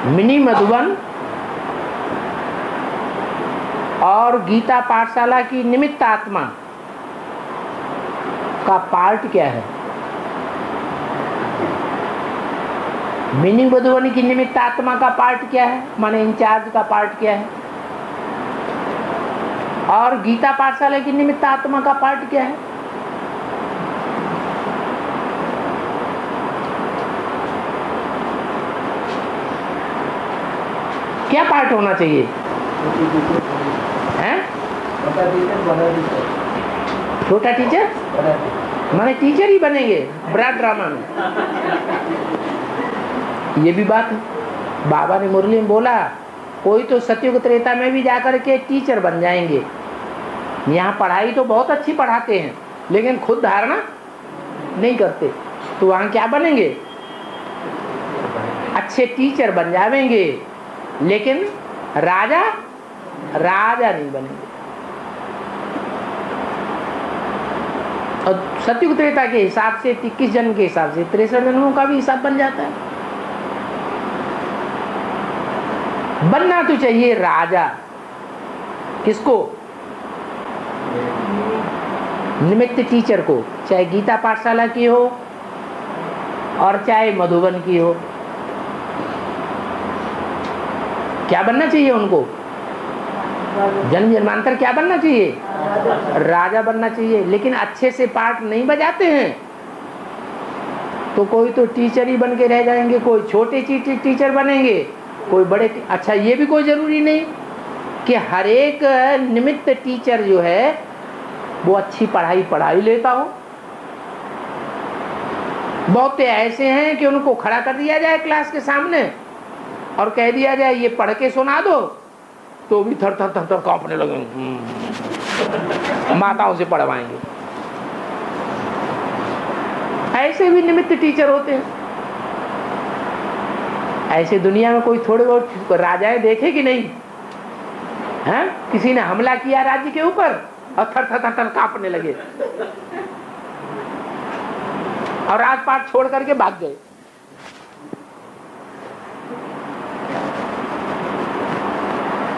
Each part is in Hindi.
मिनी मधुबन और गीता पाठशाला की निमित्त आत्मा का पार्ट क्या है? मिनी मधुबन की निमित्त आत्मा का पार्ट क्या है, माने इंचार्ज का पार्ट क्या है? और गीता पाठशाला की निमित्त आत्मा का पार्ट क्या है? क्या पार्ट होना चाहिए? हैं? छोटा टीचर माने टीचर ही बनेंगे बड़ा ड्रामा में। ये भी बात है, बाबा ने मुरली में बोला कोई तो सतयुग त्रेता में भी जाकर के टीचर बन जाएंगे। यहाँ पढ़ाई तो बहुत अच्छी पढ़ाते हैं लेकिन खुद धारणा नहीं करते, तो वहाँ क्या बनेंगे? अच्छे टीचर बन जाएंगे लेकिन राजा नहीं बनेंगे। और सतयुग त्रेता के हिसाब से 21 जन्म के हिसाब से 63 जन्मों का भी हिसाब बन जाता है। बनना तो चाहिए राजा, किसको? निमित्त टीचर को, चाहे गीता पाठशाला की हो और चाहे मधुबन की हो। क्या बनना चाहिए उनको? जन्म जन्मांतर क्या बनना चाहिए? राजा बनना चाहिए। लेकिन अच्छे से पाठ नहीं बजाते हैं तो कोई तो टीचर ही बन के रह जाएंगे, कोई छोटे टीचर बनेंगे, कोई बड़े। अच्छा, ये भी कोई जरूरी नहीं कि हर एक निमित्त टीचर जो है वो अच्छी पढ़ाई लेता हो। बहुत ऐसे हैं कि उनको खड़ा कर दिया जाए क्लास के सामने और कह दिया जाए ये पढ़ के सुना दो, तो भी थर थर थर थर कांपने लगेंगे, माताओं से पढ़वाएंगे। ऐसे भी निमित्त टीचर होते हैं। ऐसे दुनिया में कोई थोड़े बहुत राजाएं देखे कि नहीं? हैं? किसी ने हमला किया राज्य के ऊपर और थर थर थर थर कांपने लगे और राजपाट छोड़ करके भाग गए।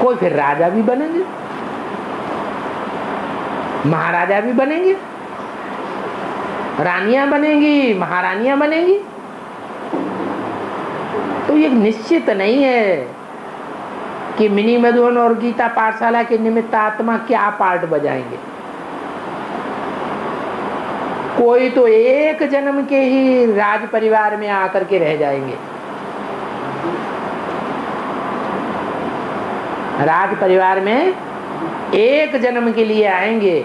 कोई फिर राजा भी बनेंगे, महाराजा भी बनेंगे, रानियां बनेंगी, महारानियां बनेंगी। तो ये निश्चित नहीं है कि मिनी मधुबन और गीता पाठशाला के निमित्त आत्मा क्या पार्ट बजाएंगे। कोई तो एक जन्म के ही राज परिवार में आकर के रह जाएंगे। राज परिवार में एक जन्म के लिए आएंगे,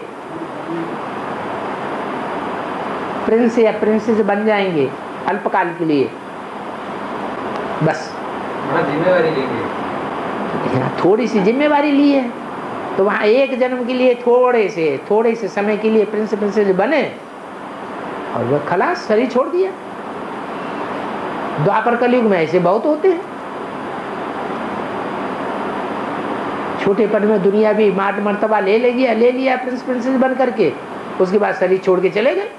प्रिंस या प्रिंसेस बन जाएंगे अल्पकाल के लिए, बस। जिम्मेवारी लेंगे, थोड़ी सी जिम्मेवारी ली है तो वहाँ एक जन्म के लिए थोड़े से समय के लिए प्रिंस प्रिंसेस बने और वह खलास, शरीर छोड़ दिया। द्वापर कलयुग में ऐसे बहुत होते हैं। छोटे पद में दुनिया भी मार्ग मर्तबा ले लिया प्रिंस प्रिंसेस बन करके, उसके बाद शरीर छोड़ के चले गए।